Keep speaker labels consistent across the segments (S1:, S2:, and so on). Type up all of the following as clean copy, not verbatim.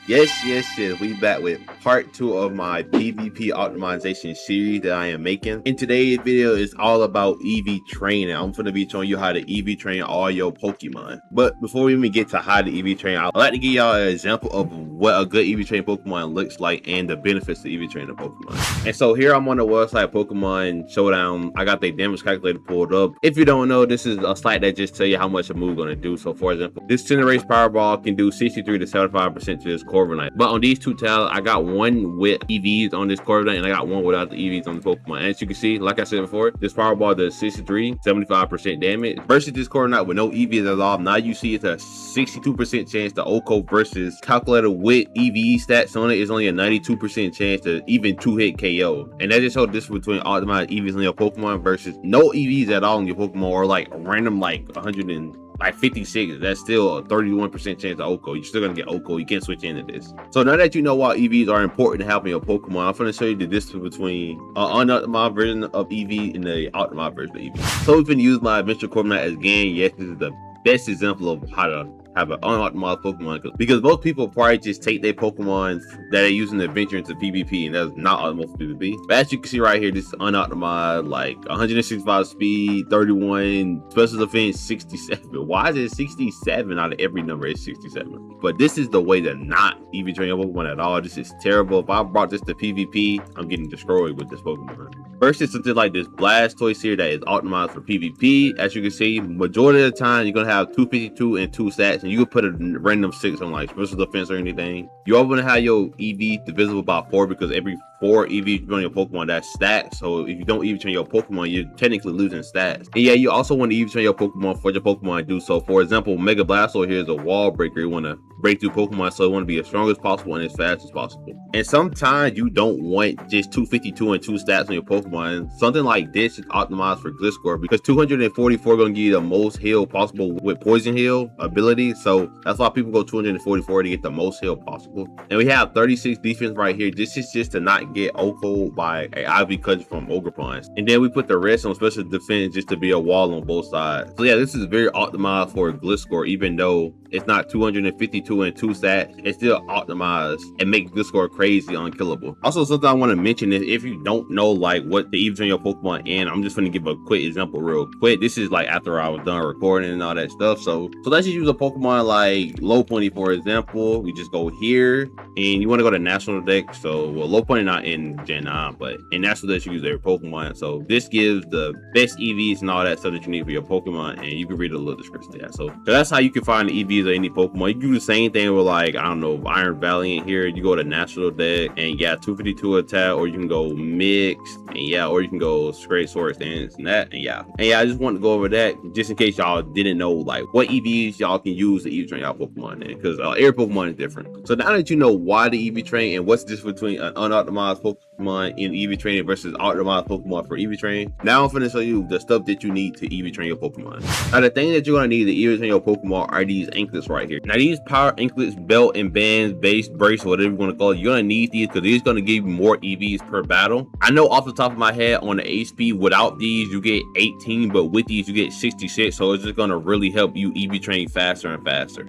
S1: Yes. We back with part 2 of my PvP optimization series that I am making. In today's video is all about EV training. I'm going to be showing you how to EV train all your Pokemon. But before we even get to how to EV train, I'd like to give y'all an example of what a good EV train Pokemon looks like and the benefits to EV training a Pokemon. And so here I'm on the website Pokemon Showdown. I got the damage calculator pulled up. If you don't know, this is a site that just tell you how much a move going to do. So for example, this Cinderace Powerball can do 63 to 75% to this Corviknight. But on these two tiles, I got one with EVs on this Corviknight and I got one without the EVs on the Pokemon. And as you can see, like I said before, this Powerball does 63, 75% damage versus this Corviknight with no EVs at all. Now you see it's a 62% chance to OHKO versus calculator with EV stats on it is only a 92% chance to even 2-hit KO. And that just shows the difference between optimized EVs on your Pokemon versus no EVs at all on your Pokemon, or like a random like 56. That's still a 31% chance of OHKO. You're still gonna get OHKO. You can't switch into this. So now that you know why EVs are important to having your Pokemon, I'm gonna show you the distance between unoptimized version of EV and the optimized version of EV. So we've been using my Adventure Corviknight as game. Yes, this is the best example of how to have an unoptimized Pokemon, because most people probably just take their Pokemon that they use in the adventure into PvP, and that's not optimal for PvP. But as you can see right here, this is unoptimized, like 165 speed, 31 special defense, 67. Why is it 67 out of every number? It's 67. But this is the way to not EV train your Pokemon at all. This is terrible. If I brought this to PvP, I'm getting destroyed with this Pokemon. Versus something like this Blastoise here that is optimized for PvP. As you can see, majority of the time you're gonna have 252 and 2 stats, and you can put a random 6 on like special defense or anything. You're always gonna have your EV divisible by 4, because every 4 EV on your Pokemon, that's stats. So if you don't EV train your Pokemon, you're technically losing stats. And yeah, you also want to EV train your Pokemon for your Pokemon to do so. For example, Mega Blastoise here is a wall breaker. You want to break through Pokemon, so you want to be as strong as possible and as fast as possible. And sometimes you don't want just 252 and 2 stats on your Pokemon. Something like this is optimized for Gliscor, because 244 going to give you the most heal possible with Poison Heal ability. So that's why people go 244 to get the most heal possible. And we have 36 defense right here. This is just to not get OHKO by a IV cut from Ogerpons. And then we put the rest on special defense just to be a wall on both sides. So yeah, this is very optimized for Gliscor, even though it's not 252 and 2 stats. It's still optimized and make Gliscor crazy unkillable. Also, something I want to mention is if you don't know like what the EV on your Pokemon in, I'm just going to give a quick example real quick. This is like after I was done recording and all that stuff. So let's just use a Pokemon like Lopunny for example. We just go here and you want to go to National Deck. So well, Lopunny not in Gen 9, but in National Deck you use their Pokemon. So this gives the best EVs and all that stuff that you need for your Pokemon, and you can read a little description there. So that's how you can find the EVs of any Pokemon. You can do the same thing with like, I don't know, Iron Valiant here. You go to National Deck and yeah, 252 attack, or you can go mixed, and yeah, or you can go straight sword stance and that, and yeah, I just want to go over that just in case y'all didn't know like what EVs y'all can use to EV train y'all Pokemon in, because every Pokemon is different. So now that you know why the EV train and what's the difference between an unoptimized Pokemon in EV training versus optimized Pokemon for EV train, now I'm gonna show you the stuff that you need to EV train your Pokemon. Now the thing that you're gonna need to EV train your Pokemon are these anklets right here. Now these power anklets, belt and bands, base, brace, whatever you want to call it, you're gonna need these because these gonna give you more EVs per battle. I know off the top of my head on the HP, without these you get 18, but with these you get 66. So it's just gonna really help you EV train faster and faster.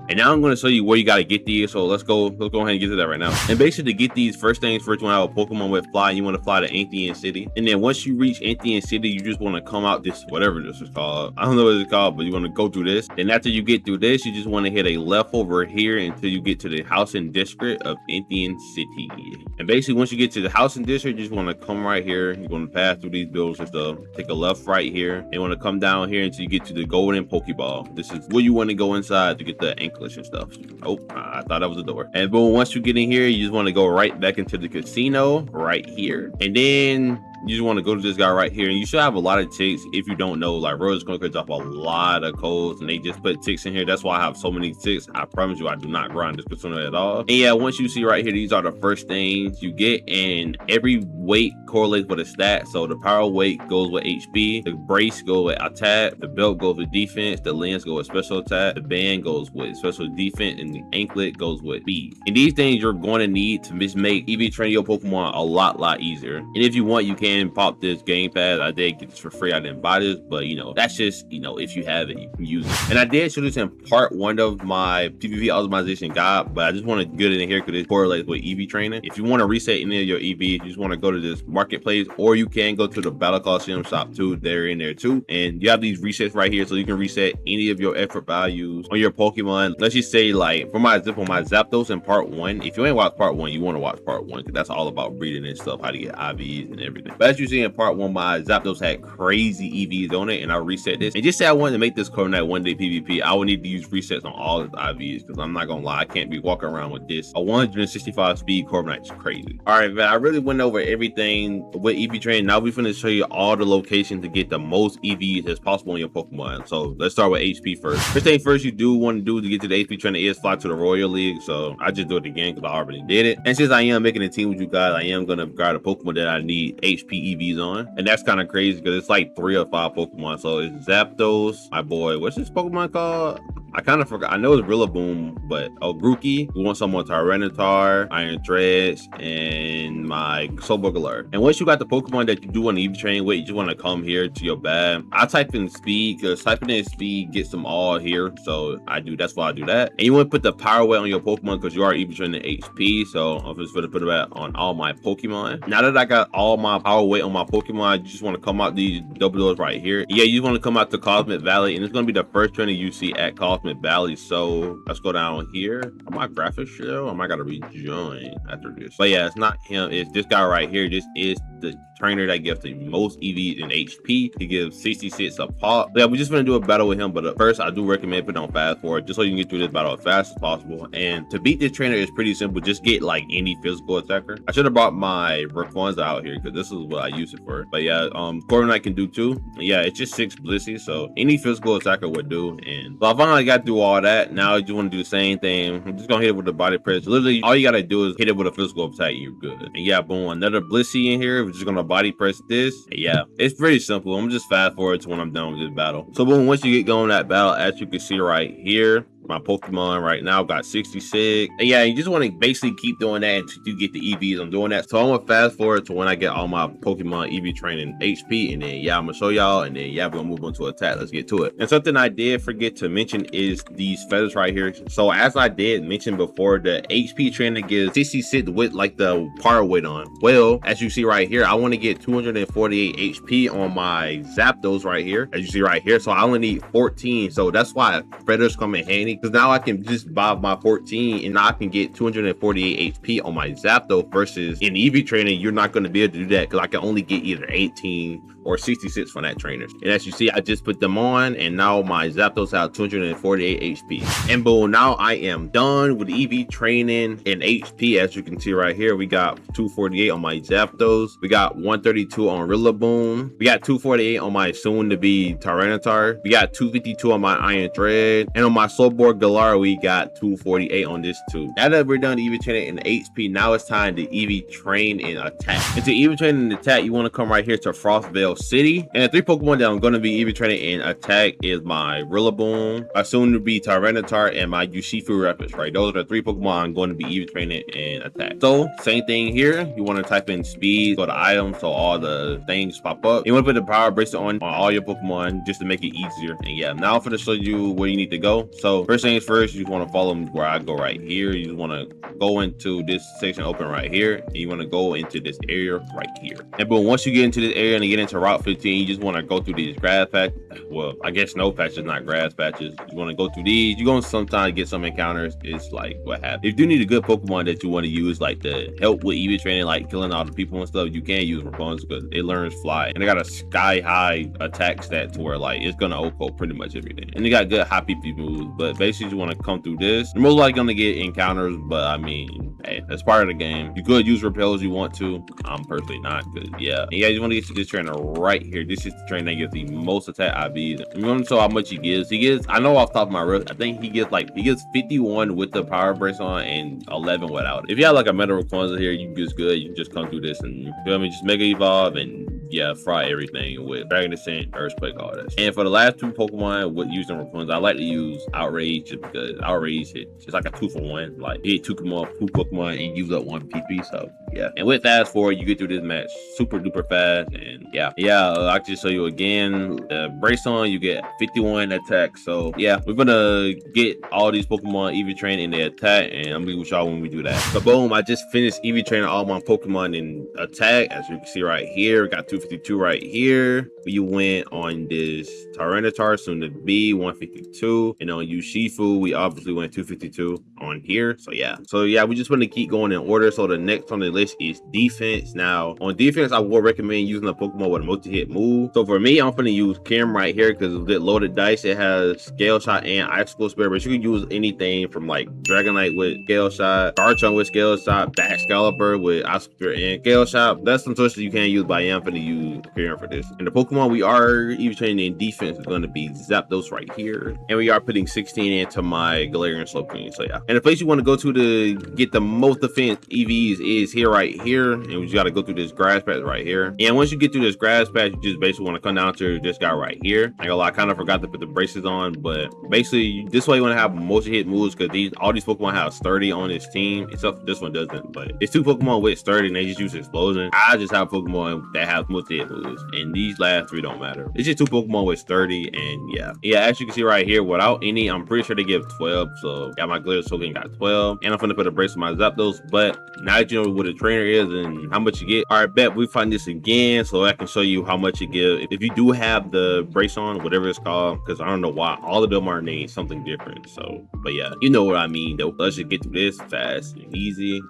S1: And now I'm going to show you where you got to get these. So let's go ahead and get to that right now. And basically to get these, first things first, you want to have a Pokemon with fly, and you want to fly to Anthean City. And then once you reach Anthean City, you just want to come out this, whatever this is called. I don't know what it's called, but you want to go through this. Then after you get through this, you just want to hit a left over here until you get to the housing district of Anthean City. And basically once you get to the housing district, you just want to come right here. You're going to pass through these buildings and stuff. Take a left right here. And you want to come down here until you get to the golden Pokeball. This is where you want to go inside to get the anklets and stuff. Oh, I thought that was the door. And boom, once you get in here, you just want to go right back into the casino right here. And then you just want to go to this guy right here, and you should have a lot of ticks. If you don't know, like Rose Conquest drop a lot of codes, and they just put ticks in here. That's why I have so many ticks. I promise you, I do not grind this persona at all. And yeah, once you see right here, these are the first things you get, and every weight correlates with a stat. So the power weight goes with HP, the brace goes with attack, the belt goes with defense, the lens goes with special attack, the band goes with special defense, and the anklet goes with speed. And these things you're going to need to just make EV training your Pokemon a lot easier. And if you want, you can can pop this game pass. I did get this for free. I didn't buy this, but you know, that's just, you know, if you have it, you can use it. And I did show this in part 1 of my PvP optimization guide, but I just want to get it in here because it correlates with EV training. If you want to reset any of your EV, you just want to go to this marketplace, or you can go to the Battle Coliseum shop too. They're in there too. And you have these resets right here, so you can reset any of your effort values on your Pokemon. Let's just say, like, for my example, my Zapdos in part 1, if you ain't watched part 1, you want to watch part 1 because that's all about breeding and stuff, how to get IVs and everything. But as you see in part 1, my Zapdos had crazy EVs on it, and I reset this. And just say I wanted to make this Corviknight one day PvP, I would need to use resets on all its IVs, because I'm not gonna lie, I can't be walking around with this. A 165 speed Corviknight is crazy. All right, man, I really went over everything with EV training. Now we're gonna show you all the locations to get the most EVs as possible in your Pokemon. So let's start with HP first. First thing first you do want to do to get to the HP training is fly to the Royal League. So I just do it again because I already did it. And since I am making a team with you guys, I am gonna guard a Pokemon that I need HP EVs on. And that's kind of crazy because it's like 3 or 5 Pokemon. So it's Zapdos, my boy, what's this Pokemon called? I kind of forgot. I know it's Rillaboom, but Grookey. We want someone Tyranitar, Iron Threads, and my Slowbro Galar. And once you got the Pokemon that you do want to EV train with, you just want to come here to your bag. I type in speed because typing in speed gets them all here. So I do. That's why I do that. And you want to put the power weight on your Pokemon because you are EV training HP. So I'm just going to put that on all my Pokemon. Now that I got all my power weight on my Pokemon, you just want to come out these double doors right here. Yeah, you want to come out to Cosmic Valley, and it's going to be the first trainer you see at Cosmic Valley. So let's go down here. Am I graphics show? I might gotta rejoin after this. But yeah, it's not him, it's this guy right here. This is the trainer that gives the most EVs in HP. He gives 66 a pop. Yeah, we're just gonna do a battle with him, but first I do recommend putting on fast forward just so you can get through this battle as fast as possible. And to beat this trainer is pretty simple. Just get like any physical attacker. I should have brought my Rayquaza out here because this is what I use it for. But yeah, Corviknight can do too. Yeah, it's just 6 Blissey, so any physical attacker would do. And so I finally got through all that. Now you want to do the same thing. I'm just gonna hit it with the body press. Literally all you gotta do is hit it with a physical attack, you're good. And yeah, boom, another Blissey in here. We're just gonna body press this. And yeah, it's pretty simple. I'm just fast forward to when I'm done with this battle. So boom, once you get going that battle, as you can see right here, my Pokemon right now got 66. And yeah, you just want to basically keep doing that until you get the EVs. I'm doing that. So I'm gonna fast forward to when I get all my Pokemon EV training HP, and then yeah, I'm gonna show y'all, and then yeah, we're gonna move on to attack. Let's get to it. And something I did forget to mention is these feathers right here. So as I did mention before, the HP trainer gives 66 with like the power weight on. Well, as you see right here, I want to get 248 HP on my Zapdos right here, as you see right here. So I only need 14. So that's why feathers come in handy, because now I can just buy my 14 and now I can get 248 HP on my Zapdos, versus in EV training you're not going to be able to do that because I can only get either 18 or 66 from that trainer. And as you see, I just put them on, and now my Zapdos have 248 HP. And boom, now I am done with EV training and HP. As you can see right here, we got 248 on my Zapdos, we got 132 on Rillaboom, we got 248 on my soon to be Tyranitar, we got 252 on my Iron Thread, and on my Slowbro Galar we got 248 on this too. Now that we're done EV training and HP, now it's time to EV train and attack. And to EV train and attack, you want to come right here to Frostvale City. And the 3 Pokemon that I'm going to be EV training and attack is my Rillaboom, my soon to be Tyranitar, and my Urshifu Rapids, right? Those are the 3 Pokemon I'm going to be EV training and attack. So same thing here, you want to type in speed, go to items, so all the things pop up. You want to put the power bracelet on all your Pokemon just to make it easier. And yeah, now for to show you where you need to go. So first things first, you just want to follow me where I go right here. You just want to go into this section open right here, and you want to go into this area right here. And boom, once you get into this area and you get into Route 15, you just want to go through these grass patches. Well, I guess snow patches, not grass patches. You want to go through these. You're going to sometimes get some encounters. It's like what happened. If you do need a good Pokemon that you want to use, like to help with EV training, like killing all the people and stuff, you can use Rayquaza because it learns fly, and they got a sky high attack stat to where like it's gonna OHKO pretty much everything. And they got good high PP moves, but basically you want to come through this. You're most likely gonna get encounters, but I mean, hey, that's part of the game. You could use repels you want to. I'm personally not, because yeah. And yeah, you want to get to this trainer right here. This is the trainer that gives the most attack IVs. You want to show how much he gives. He gives, I know off the top of my head, I think he gives 51 with the power brace on and 11 without it. If you have like a Meta Rayquaza here, you just good. You can just come through this and, you feel me, just Mega Evolve and yeah, fry everything with Dragon Descent, Earthquake, all that. And for the last 2 Pokemon with using Rayquaza, I like to use Outrage just because Outrage it's like a 2-for-1. Like hit 2 Pokemon and use up 1 PP. So yeah. And with fast forward, you get through this match super duper fast. And yeah, I can just show you again. Brace on, you get 51 attack. So yeah, we're gonna get all these Pokemon EV train in the attack, and I'm gonna be with y'all when we do that. So boom, I just finished EV training all my Pokemon in attack. As you can see right here, got 252 right here. We went on this Tyranitar, soon to be 152, and on Urshifu, we obviously went 252 on here. So yeah, we just want to keep going in order. So the next on the list is defense. Now on defense, I would recommend using a Pokemon with a multi-hit move. So for me, I'm gonna use Kim right here because with loaded dice, it has Scale Shot and Icicle Spear, but you can use anything from like Dragonite with Scale Shot, Garchomp with Scale Shot, Excalibur with Icicle Spear and Scale Shot. That's some switches you can use, but I am gonna use Kim for this. And the Pokemon we are even training in defense is going to be Zapdos right here, and we are putting 16 into my Galarian Slowking. So yeah, and the place you want to go to get the most defense EVs is here right here, and we just got to go through this grass patch right here. And once you get through this grass patch, you just basically want to come down to this guy right here. I kind of forgot to put the braces on, but basically this way you want to have multi-hit moves because all these Pokemon have sturdy on this team, except for this one doesn't. But it's two Pokemon with sturdy and they just use explosion. I just have Pokemon that have multi-hit moves, and these last three don't matter. It's just two Pokemon with sturdy, and yeah, as you can see right here, without any, I'm pretty sure they give 12. So yeah, my Galarian Slowking got 12, and I'm gonna put a brace on my Zapdos. But now that you know what a trainer is and how much you get, all right, bet we find this again so I can show you how much you give if you do have the brace on, whatever it's called, because I don't know why all of them are named something different. So but yeah, you know what I mean though. Let's just get through this fast and easy.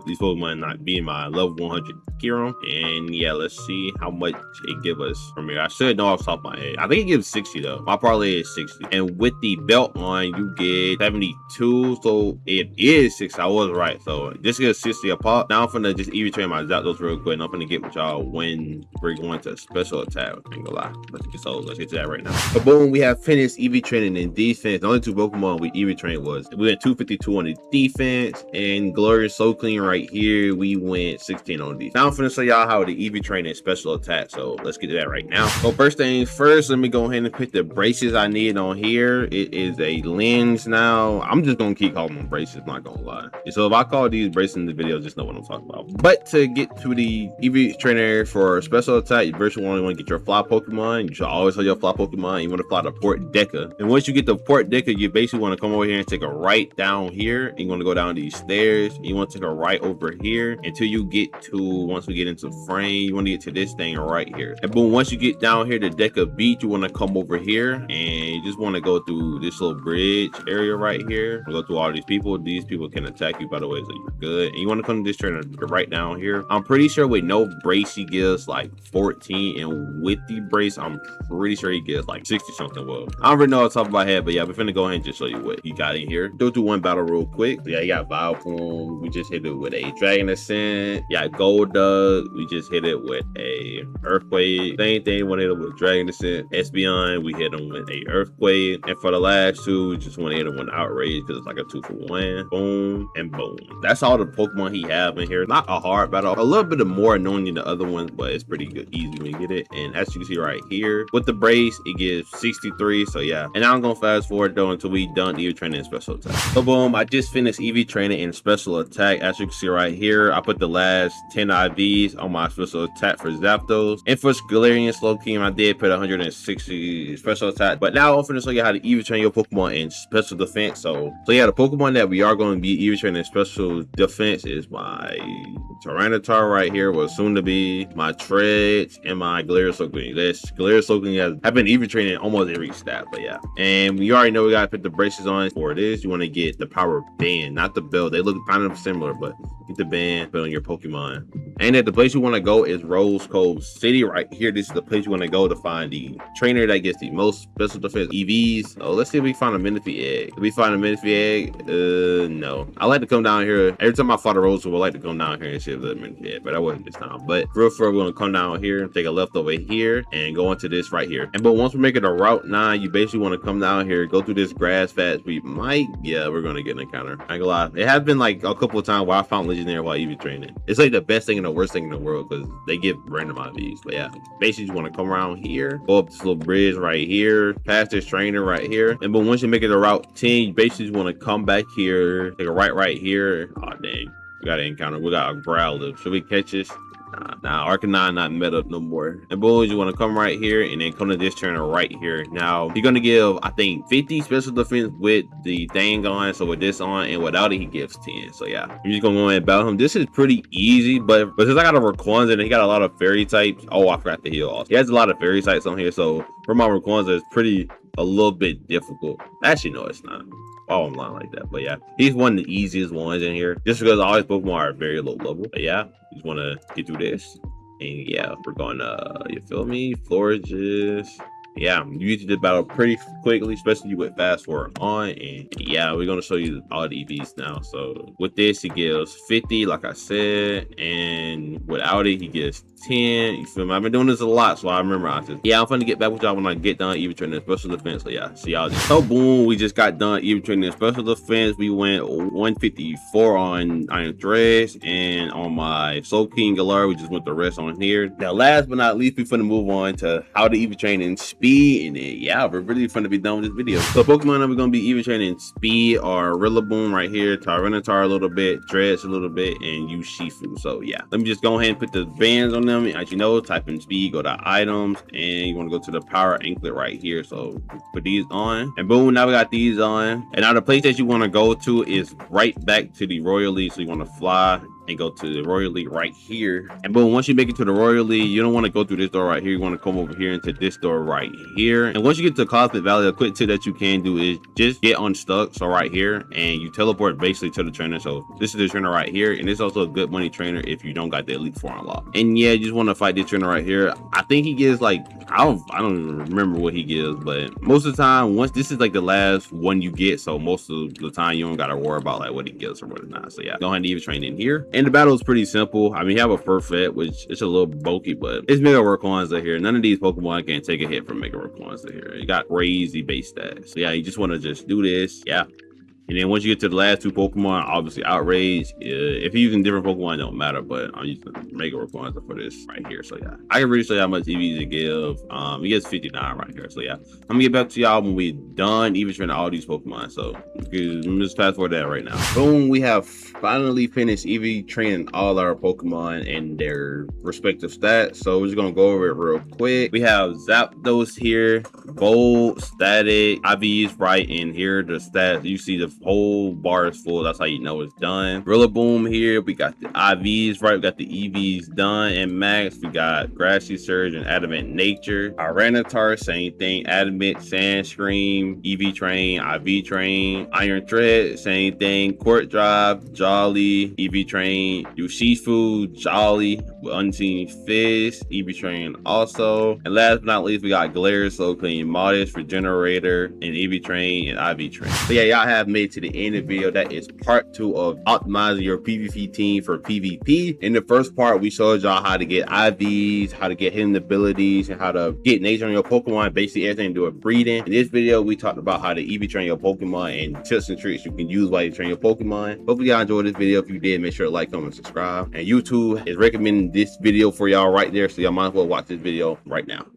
S1: These Pokemon not being my level 100 Kiro, and yeah, let's see how much it give us from here. I should know off the top of my head. I think it gives 60 though. My parlay is 60, and with the belt on, you get 72. So it is 60. I was right. So just get 60 a pop. Now I'm gonna just EV train my Zapdos real quick, and I'm gonna get with y'all when we're going to special attack. I ain't gonna lie. Let's get to that right now. But boom, we have finished EV training in defense. The only two Pokemon we EV trained we went 252 on the defense, and Glorious Slowking right here, we went 16 on defense. Now I'm gonna show y'all how the EV training special attack. So let's get to that right now. So first things first, let me go ahead and put the braces I need on here. It is a lens now. I'm just gonna keep calling them braces, not gonna lie. So if I call these braces in the video, just know what I'm talking about. But to get to the EV trainer for special attack, you first only want to get your fly Pokemon. You should always have your fly Pokemon. You want to fly the Port Deca. And once you get the Port Deca, you basically want to come over here and take a right down here. And you want to go down these stairs. You want to take a right over here until you get to, once we get into frame, you want to get to this thing right here. And boom, once you get down here to Deca Beach, you want to come over here and you just want to go through this little bridge area right here. We'll go through all these people. These people can attack you, by the way, so you're good. And you want to come to this trainer right down here. I'm pretty sure with no brace, he gives like 14, and with the brace, I'm pretty sure he gives like 60 something. Well, I don't really know off the top of my head, but yeah, we're finna go ahead and just show you what he got in here. Go through one battle real quick. Yeah, you got Vileplume. We just hit it with a Dragon Ascent. Yeah, Golduck. We just hit it with a Earthquake. Same thing, we hit it with Dragon Ascent. Espeon, we hit him with a Earthquake. And for the last two, we just want to hit him with Outrage because it's like a 2-for-1. Boom and boom. That's all the Pokemon he have in here. Not a hard battle. A little bit more annoying than the other ones, but it's pretty good, easy when you get it. And as you can see right here, with the brace, it gives 63. So yeah. And now I'm gonna fast forward though until we done EV training and special attack. So boom, I just finished EV training and special attack. As you can see right here, I put the last 10 IVs on my special attack for Zapdos. And for Galarian Slowking, I did put 160 special attack. But now I'm gonna show you how to EV train your Pokemon in special defense. So yeah, the Pokemon that we are going to be EV training in special defense is my Tyranitar right here, was soon to be my Treads, and my Galarian Slowking. This Galarian Slowking have been EV training almost every stat, but yeah. And we already know we gotta put the braces on for this. You want to get the power band, not the belt. They look kind of similar, but get the band, put on your Pokemon. And at the place you want to go is Rose Cove City right here. This is the place you want to go to find the trainer that gets the most special defense EVs. So let's see if we find a Minifee egg. If we find a Minifee egg, no. I like to come down here every time I fought a Rose Cove. I like to come down here and see if there's a Minifee egg, but that wasn't this time. But real we're gonna come down here, take a left over here, and go into this right here. And but once we make it a Route 9, you basically want to come down here, go through this grass patch. We might, yeah, we're gonna get an encounter. I ain't gonna lie. It has been like a couple of times where I found legendary while EV training. It's like the best thing and the worst thing in the world because they give random IVs. But yeah, basically you want to come around here, go up this little bridge right here, past this trainer right here. And but once you make it a Route 10, you basically want to come back here, take a right here. Oh dang. We got an encounter. We got a Growlithe. Should we catch this? Nah, Arcanine not met up no more. And boys, you want to come right here and then come to this trainer right here. Now, you're going to give, I think, 50 special defense with the thing on. So with this on and without it, he gives 10. So yeah, you're just going to go and battle him. This is pretty easy, but since I got a Rayquaza and he got a lot of fairy types. Oh, I forgot to heal also. He has a lot of fairy types on here. So for my Rayquaza, it's a little bit difficult. Actually, no, it's not. Oh, I'm lying like that. But yeah, he's one of the easiest ones in here just because all his Pokemon are very low level. But yeah, you just want to get through this. And yeah, we're gonna, you feel me? Florges. Yeah, you usually did battle pretty quickly, especially with fast forward on. And yeah, we're gonna show you all the EVs now. So with this, he gives 50, like I said, and without it, he gives 10. You feel me? I've been doing this a lot, so I memorize this. Yeah, I'm finna get back with y'all when I get done EV training special defense. So yeah, see y'all. So boom, we just got done EV training special defense. We went 154 on Iron Threads, and on my Soul King Galar, we just went the rest on here. Now, last but not least, we finna move on to how to EV train in speed, and then yeah, we're really finna be done with this video. So Pokemon that we're gonna be EV training in speed are Rillaboom right here, Tyranitar a little bit, Dredge a little bit, and Urshifu. So yeah, let me just go ahead and put the bands on them. As you know, type in speed, go to items, and you want to go to the power anklet right here. So put these on, and boom, now we got these on. And now the place that you want to go to is right back to the Royal League. So you want to fly and go to the Royal League right here. And boom, once you make it to the Royal League, you don't want to go through this door right here. You want to come over here into this door right here. And once you get to Cosmic Valley, a quick tip that you can do is just get unstuck. So right here, and you teleport basically to the trainer. So this is the trainer right here, and it's also a good money trainer if you don't got the Elite Four unlocked. And yeah, you just want to fight this trainer right here. I think he gives like, I don't even remember what he gives, but most of the time, once this is like the last one you get, so most of the time you don't gotta worry about like what he gives or whatnot. So yeah, go ahead and even train in here. And the battle is pretty simple. I mean, you have a Perfect, which is a little bulky, but it's Mega Rayquaza here. None of these Pokemon can take a hit from Mega Rayquaza here. You got crazy base stats. So yeah, you just want to just do this. Yeah. And then once you get to the last two Pokemon, obviously Outrage. If you're using different Pokemon, it don't matter, but I'm using Mega Rayquaza for this right here. So yeah, I can really show you how much EVs to give. He gets 59 right here. So yeah, I'm gonna get back to y'all when we're done even training all these Pokemon. So I'm just fast forward that right now. Boom, we have finally finished EV training all our Pokemon and their respective stats. So we're just gonna go over it real quick. We have Zapdos here, Volt, Static, IVs right in here. The stats, you see the whole bar is full. That's how you know it's done. Rillaboom here. We got the IVs right. We got the EVs done and max. We got Grassy Surge and Adamant Nature. Tyranitar, same thing. Adamant, Sand Scream, EV Train, IV Train, Iron Thread, same thing. Court Drive, Jolly, EV Train, Urshifu, Jolly, Unseen Fist, EV Train also. And last but not least, we got Glare, Slow Clean, Modest, Regenerator, and EV Train and IV Train. So yeah, y'all have made to the end of the video. That is part 2 of optimizing your PvP team for PvP. In the first part, we showed y'all how to get IVs, how to get hidden abilities, and how to get nature on your Pokemon, basically everything to do with breeding. In this video, we talked about how to EV train your Pokemon and tips and tricks you can use while you train your Pokemon. Hopefully y'all enjoyed this video. If you did, make sure to like, comment, subscribe. And YouTube is recommending this video for y'all right there, so y'all might as well watch this video right now.